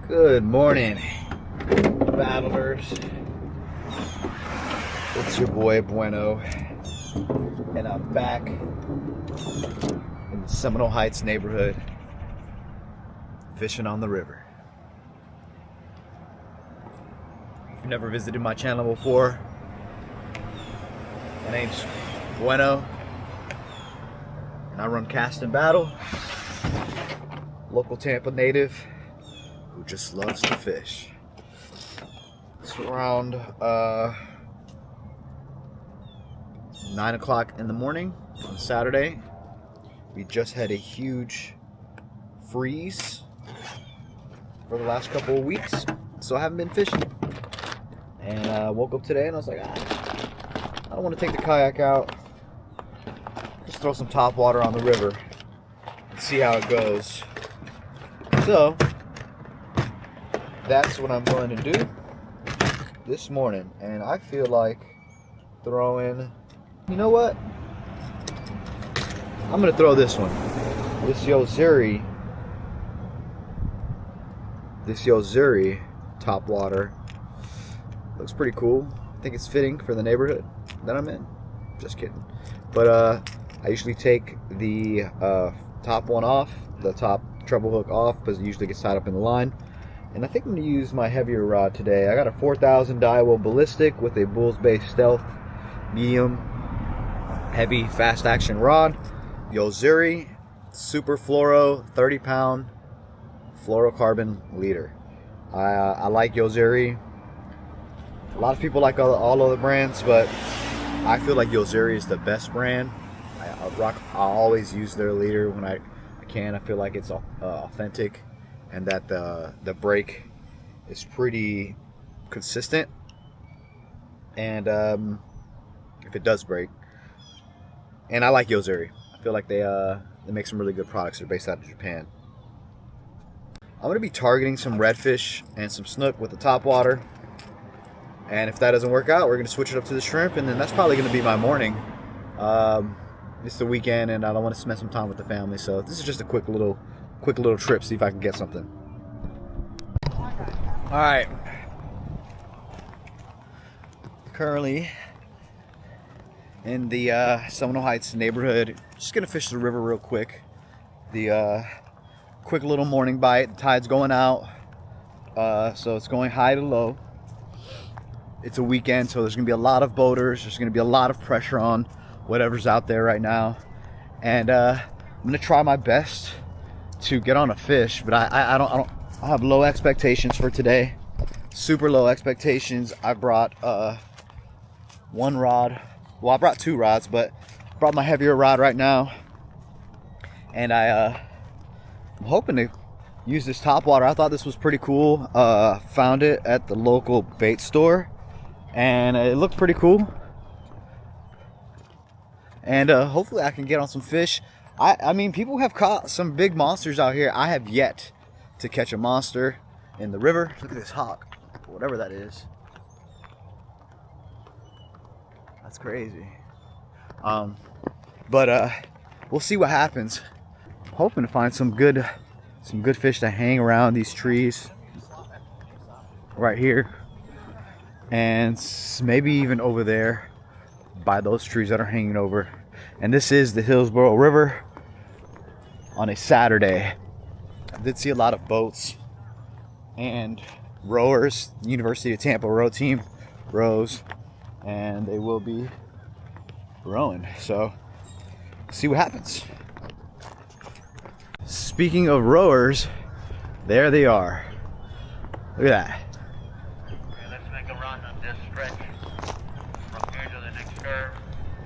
Good morning, battlers. It's your boy Bueno, and I'm back in the Seminole Heights neighborhood, fishing on the river. If you've never visited my channel before, my name's Bueno, and I run Cast and Battle, local Tampa native who just loves to fish. It's around 9 o'clock in the morning on Saturday. We just had a huge freeze for the last couple of weeks, so I haven't been fishing. And I woke up today and I was like, I don't want to take the kayak out. Just throw some top water on the river and see how it goes. So that's what I'm going to do this morning, and I feel like throwing, you know what, I'm gonna throw this one, this Yo-Zuri top water. Looks pretty cool. I think it's fitting for the neighborhood that I'm in. Just kidding. But I usually take the top one off, the top treble hook off, because it usually gets tied up in the line. And I think I'm going to use my heavier rod today. I got a 4,000 Daiwa Ballistic with a Bulls Base Stealth medium heavy fast action rod. Yo-Zuri super fluoro 30-pound fluorocarbon leader. I like Yo-Zuri. A lot of people like all other brands, but I feel like Yo-Zuri is the best brand. I always use their leader when I can. I feel like it's authentic, and that the break is pretty consistent, and if it does break, and I like Yo-Zuri. I feel like they make some really good products. They're based out of Japan. I'm going to be targeting some redfish and some snook with the top water, and if that doesn't work out, we're going to switch it up to the shrimp, and then that's probably going to be my morning. It's the weekend and I don't want to spend some time with the family, so this is just a quick little trip, see if I can get something. Alright, currently in the Seminole Heights neighborhood. Just gonna fish the river real quick. The quick little morning bite. The tide's going out, so it's going high to low. It's a weekend, so there's gonna be a lot of boaters. There's gonna be a lot of pressure on whatever's out there right now, and I'm gonna try my best to get on a fish, but I have low expectations for today. Super low expectations. I brought one rod. Well, I brought two rods, but I brought my heavier rod right now, and I'm hoping to use this top water. I thought this was pretty cool. Found it at the local bait store, and it looked pretty cool. And hopefully I can get on some fish. I mean, people have caught some big monsters out here. I have yet to catch a monster in the river. Look at this hawk, whatever that is. That's crazy. But we'll see what happens. I'm hoping to find some good fish to hang around these trees right here, and maybe even over there by those trees that are hanging over. And this is the Hillsborough River on a Saturday. I did see a lot of boats and rowers. The University of Tampa row team rows, and they will be rowing, so see what happens. Speaking of rowers, there they are. Look at that. Okay, let's make a run on this stretch from here to the next curve.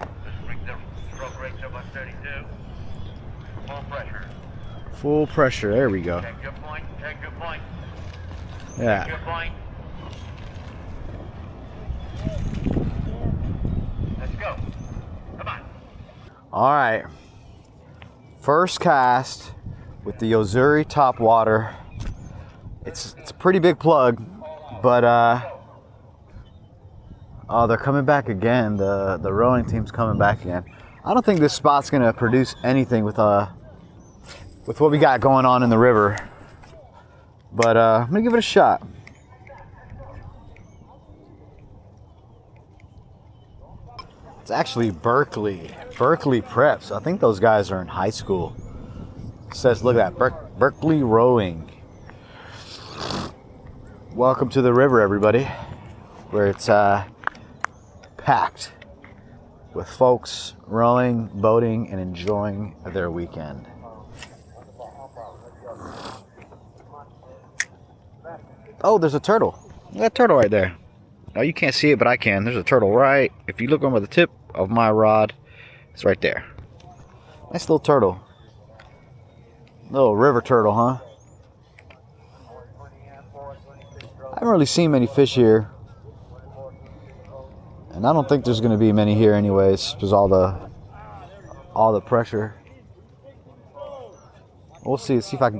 Let's bring the stroke rate to about 32. Full pressure. Full pressure. There we go. Take your point. Take your point. Yeah. Take your point. Let's go. Come on. All right. First cast with the Yo-Zuri top water. It's a pretty big plug, but oh, they're coming back again. The rowing team's coming back again. I don't think this spot's gonna produce anything with what we got going on in the river. But I'm gonna give it a shot. It's actually Berkeley Prep. So I think those guys are in high school. It says, look at that, Berkeley Rowing. Welcome to the river, everybody, where it's packed with folks rowing, boating, and enjoying their weekend. Oh, there's a turtle. Look at that turtle right there. Oh, you can't see it, but I can. There's a turtle right. If you look over the tip of my rod, it's right there. Nice little turtle. Little river turtle, huh? I haven't really seen many fish here. And I don't think there's going to be many here anyways, because all the pressure. We'll see if I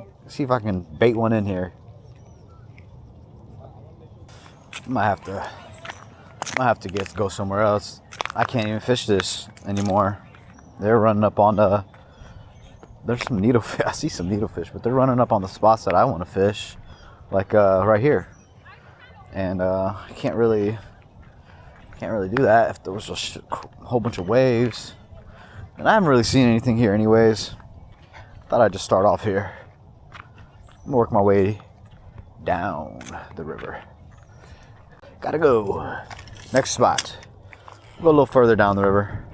can bait one in here. I might have to go somewhere else. I can't even fish this anymore. They're running up on the. There's some needlefish. I see some needlefish, but they're running up on the spots that I want to fish, like right here. And I can't really do that if there was just a whole bunch of waves. And I haven't really seen anything here, anyways. Thought I'd just start off here. I'm gonna work my way down the river. Gotta go. Next spot. Go a little further down the river.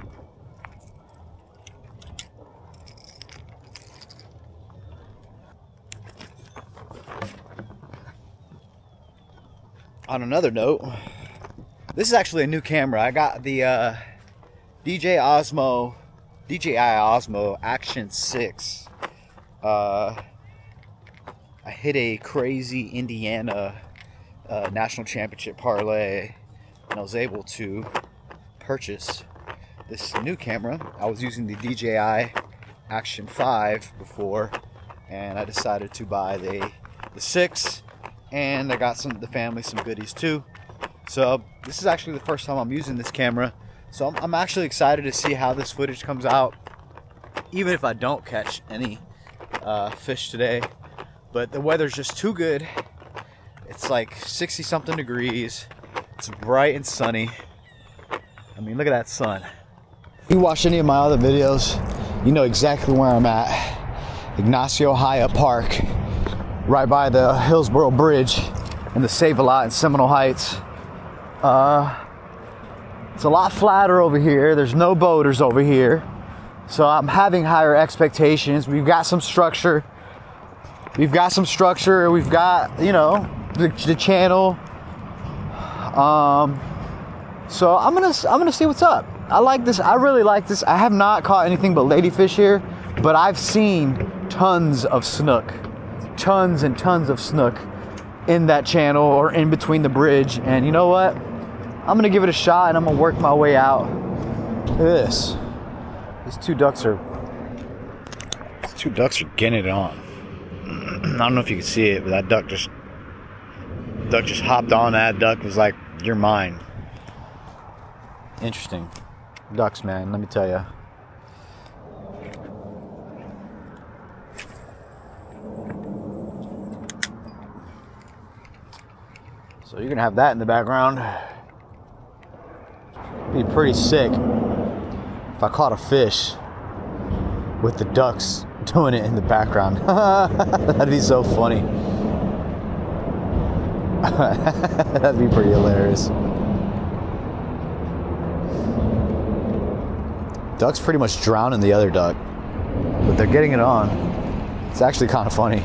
On another note, this is actually a new camera. I got the DJI Osmo Action 6. I hit a crazy Indiana national championship parlay, and I was able to purchase this new camera. I was using the DJI Action 5 before, and I decided to buy the 6, and I got the family some goodies too. So this is actually the first time I'm using this camera, so I'm actually excited to see how this footage comes out, even if I don't catch any fish today. But the weather's just too good. It's like 60 something degrees. It's bright and sunny. I mean, look at that sun. If you watch any of my other videos, you know exactly where I'm at. Ignacio Hyatt Park, right by the Hillsborough Bridge and the Save-A-Lot in Seminole Heights. It's a lot flatter over here. There's no boaters over here. So I'm having higher expectations. We've got some structure. We've got, you know, the channel. So I'm gonna see what's up. I like this. I really like this. I have not caught anything but ladyfish here, but I've seen tons of snook, tons and tons of snook in that channel or in between the bridge. And you know what? I'm gonna give it a shot, and I'm gonna work my way out. Look at this. These two ducks are getting it on. I don't know if you can see it, but that duck just hopped on. That duck was like, "You're mine." Interesting ducks, man. Let me tell you. So you're gonna have that in the background. It'd be pretty sick if I caught a fish with the ducks doing it in the background. That'd be so funny. That'd be pretty hilarious. Duck's pretty much drowning the other duck, but they're getting it on. It's actually kind of funny.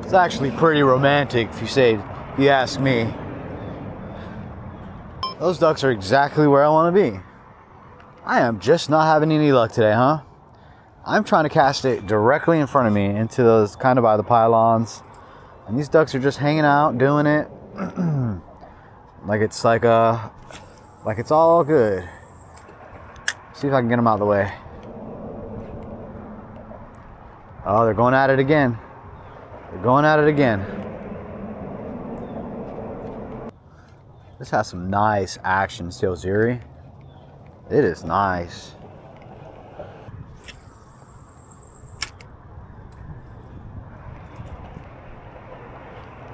It's actually pretty romantic if you ask me. Those ducks are exactly where I want to be. I am just not having any luck today, huh? I'm trying to cast it directly in front of me into those kind of by the pylons, and these ducks are just hanging out doing it like it's all good. See if I can get them out of the way. Oh, they're going at it again. This has some nice action, Yo-Zuri. It is nice.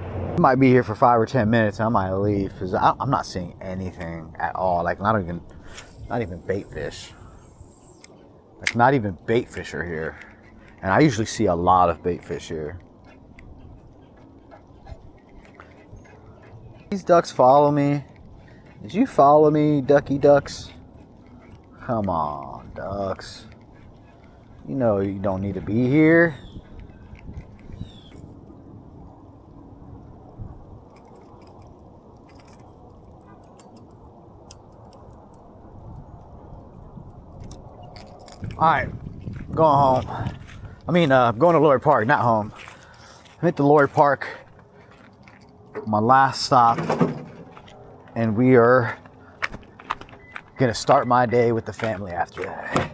I might be here for 5 or 10 minutes and I might leave because I'm not seeing anything at all. Like not even bait fish. Like not even bait fish are here. And I usually see a lot of bait fish here. These ducks follow me. Did you follow me, ducky ducks? Come on, ducks. You know you don't need to be here. Alright, going home. I mean, going to Lowry Park, not home. I'm at the Lowry Park, my last stop, and we are gonna start my day with the family after that.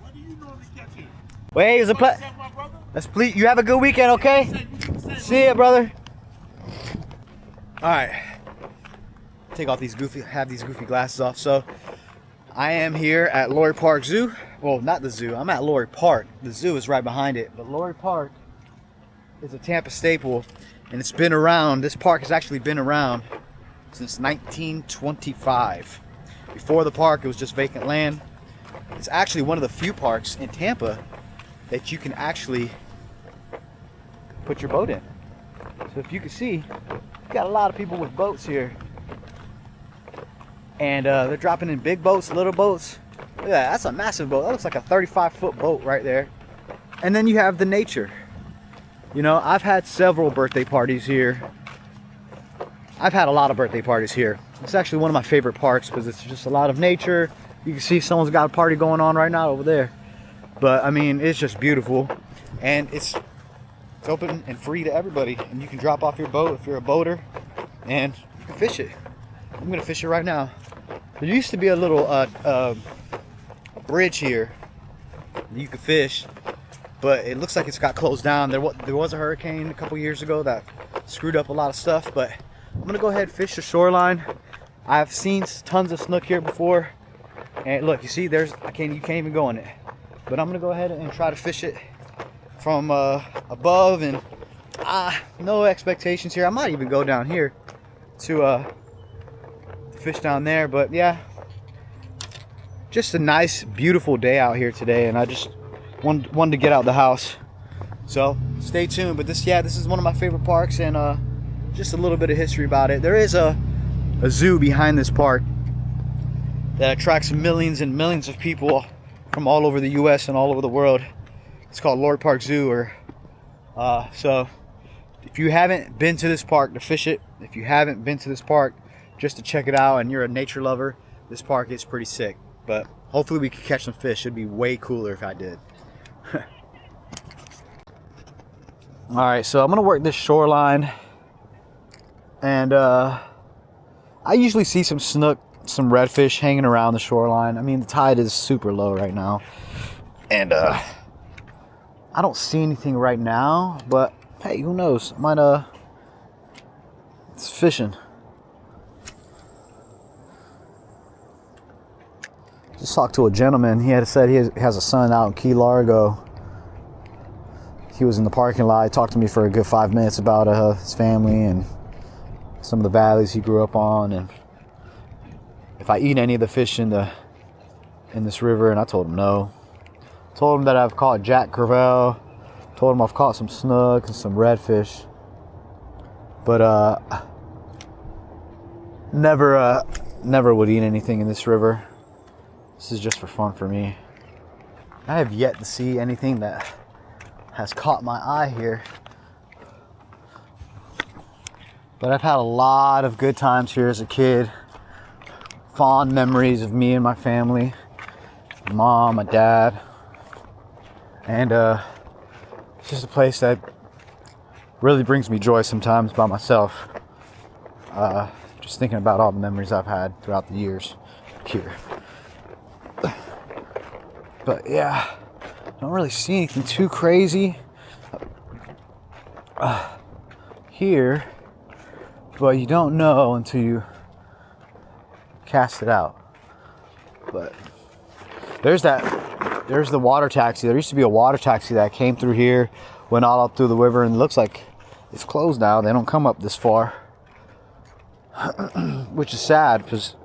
What do you normally catch here? Wait, it was a pleasure. Let's please. You have a good weekend, okay? See ya, brother. All right. Take off these goofy glasses off. So, I am here at Lowry Park Zoo. Well, not the zoo. I'm at Lowry Park. The zoo is right behind it. But Lowry Park is a Tampa staple, and it's been around. This park has actually been around since 1925. Before the park, it was just vacant land. It's actually one of the few parks in Tampa that you can actually put your boat in. So if you can see, you got a lot of people with boats here. And they're dropping in big boats, little boats. Look at that, that's a massive boat. That looks like a 35-foot boat right there. And then you have the nature. You know, I've had several birthday parties here. I've had a lot of birthday parties here. It's actually one of my favorite parks because it's just a lot of nature. You can see someone's got a party going on right now over there. But I mean, it's just beautiful. And it's open and free to everybody. And you can drop off your boat if you're a boater and you can fish it. I'm gonna fish it right now. There used to be a little bridge here you could fish, but it looks like it's got closed down. There was a hurricane a couple years ago that screwed up a lot of stuff, but I'm gonna go ahead and fish the shoreline. I've seen tons of snook here before, and look, you see, you can't even go in it. But I'm gonna go ahead and try to fish it from above, and no expectations here. I might even go down here to fish down there, but yeah, just a nice, beautiful day out here today, and I just wanted to get out the house. So stay tuned. But this is one of my favorite parks, and just a little bit of history about it. There is a zoo behind this park that attracts millions and millions of people from all over the US and all over the world. It's called Lowry Park Zoo. So if you haven't been to this park to fish it, if you haven't been to this park just to check it out and you're a nature lover, this park is pretty sick. But hopefully we can catch some fish. It'd be way cooler if I did. Alright, so I'm gonna work this shoreline, and I usually see some snook, some redfish hanging around the shoreline. I mean, the tide is super low right now, and I don't see anything right now, but hey, who knows? I might it's fishing. Just talked to a gentleman. He had said he has a son out in Key Largo. He was in the parking lot. He talked to me for a good 5 minutes about his family and some of the valleys he grew up on, and if I eat any of the fish in this river. And I told him no. Told him that I've caught jack crevalle. Told him I've caught some snook and some redfish, but never would eat anything in this river. This is just for fun for me. I have yet to see anything that has caught my eye here. But I've had a lot of good times here as a kid. Fond memories of me and my family. My mom, my dad. And it's just a place that really brings me joy sometimes by myself. Just thinking about all the memories I've had throughout the years here. But yeah, Don't really see anything too crazy here, but you don't know until you cast it out. But there's the water taxi. There used to be a water taxi that came through here, went all up through the river, and it looks like it's closed now. They don't come up this far, which is sad because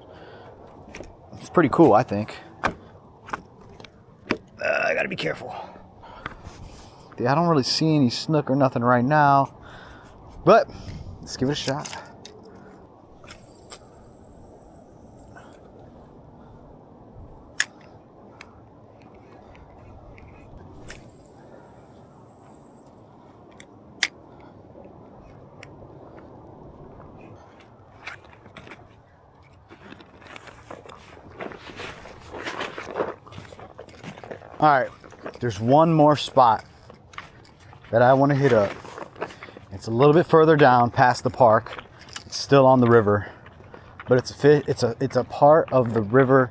it's pretty cool, I think. I gotta be careful. Yeah, I don't really see any snook or nothing right now, but let's give it a shot. All right, there's one more spot that I want to hit up. It's a little bit further down past the park. It's still on the river, but it's a part of the river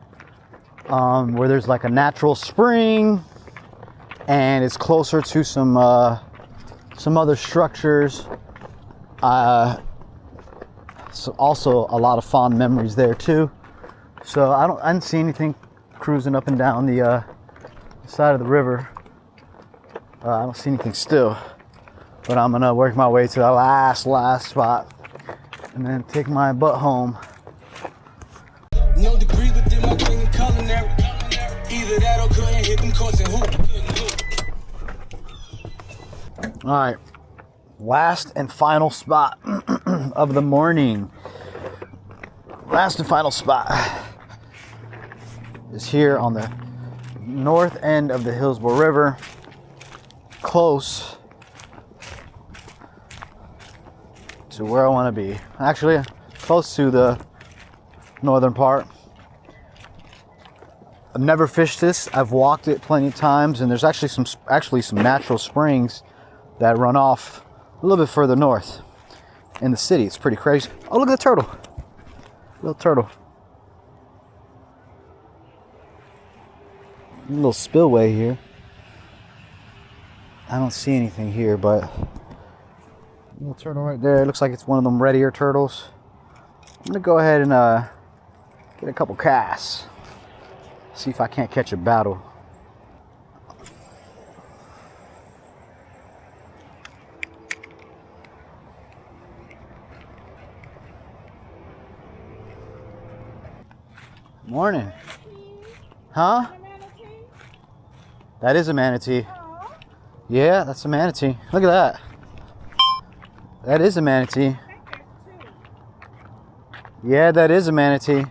where there's like a natural spring, and it's closer to some other structures. So also a lot of fond memories there too. So I didn't see anything cruising up and down the side of the river. I don't see anything still, but I'm gonna work my way to the last spot and then take my butt home. No degree within my king and culinary. Either that or couldn't hit them courts and hoop. All right, last and final spot of the morning. Last and final spot is here on the north end of the Hillsborough River, close to where I want to be. Actually, close to the northern part. I've never fished this. I've walked it plenty of times, and there's actually some natural springs that run off a little bit further north in the city. It's pretty crazy. Oh, look at the turtle. Little turtle. A little spillway here. I don't see anything here, but little turtle right there. It looks like it's one of them red ear turtles. I'm gonna go ahead and get a couple casts. See if I can't catch a battle. Morning. Huh? That is a manatee. Yeah, that's a manatee. Look at that. That is a manatee. Yeah, that is a manatee.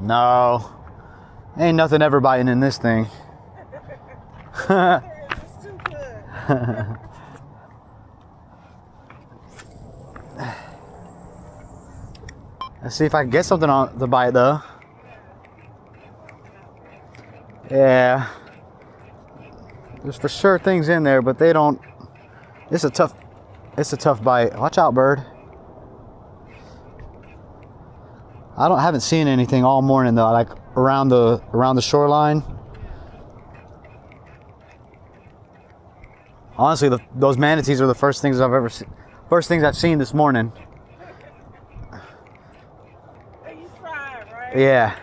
No. Ain't nothing ever biting in this thing. Let's see if I can get something on the bite though. Yeah. There's for sure things in there, but they don't. It's a tough bite. Watch out, bird. Haven't seen anything all morning though, like around the shoreline. Honestly, those manatees are the first things I've seen this morning. Yeah,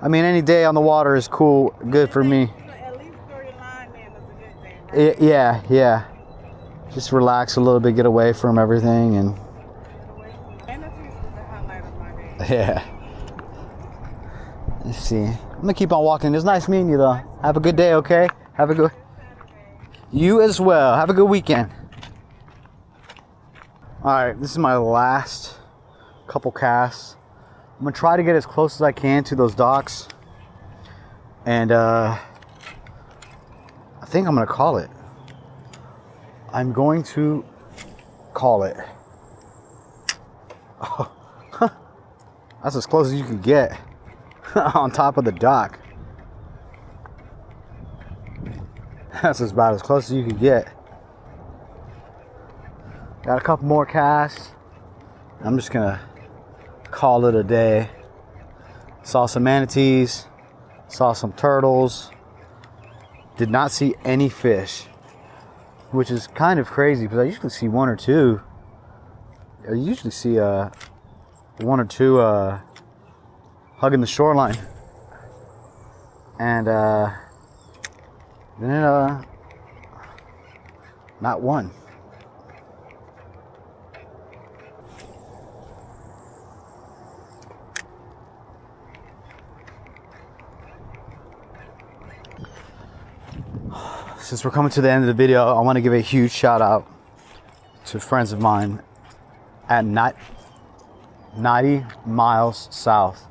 I mean, any day on the water is cool, good for me. At least throw your line in is a good thing, right? Yeah. Just relax a little bit, get away from everything, and Manatees is the highlight of my day. yeah. Let's see. I'm gonna keep on walking. It's nice meeting you, though. Have a good day, okay? Have a good. You as well. Have a good weekend. All right, this is my last couple casts. I'm gonna try to get as close as I can to those docks, and I think I'm gonna call it. I'm going to call it. Oh, that's as close as you can get on top of the dock. That's about as close as you can get. Got a couple more casts. I'm just gonna call it a day. Saw some manatees, saw some turtles. Did not see any fish, which is kind of crazy because I usually see one or two. I usually see one or two hugging the shoreline, and then not one. Since we're coming to the end of the video, I want to give a huge shout out to friends of mine at 90 miles south.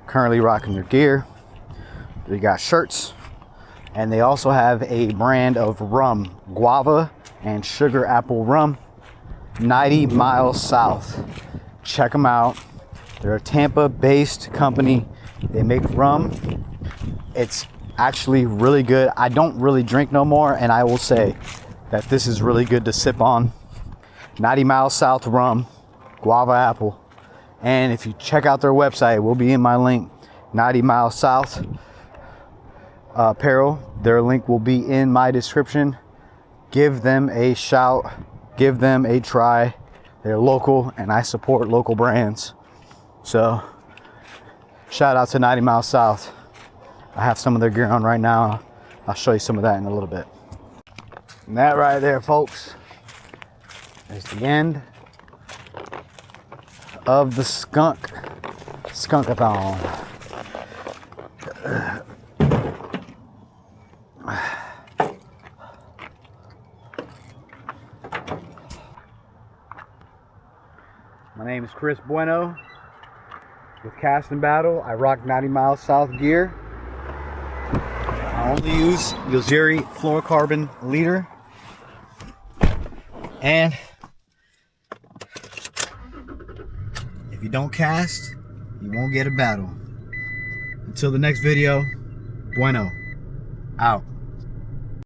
Currently rocking their gear. They got shirts, and they also have a brand of rum, guava and sugar apple rum. 90 miles south. Check them out. They're a Tampa based company. They make rum. It's actually really good. I don't really drink no more, and I will say that this is really good to sip on. 90 miles south rum, guava apple. And if you check out their website, it will be in my link. 90 miles south apparel. Their link will be in my description. Give them a shout, give them a try. They're local, and I support local brands. So shout out to 90 miles south. I have some of their gear on right now. I'll show you some of that in a little bit. And that right there, folks, is the end of the Skunked-a-thon. My name is Chris Bueno with Cast and Battle. I rock 90 miles south gear. I only use Yo-Zuri fluorocarbon leader, and if you don't cast, you won't get a battle. Until the next video, Bueno, out.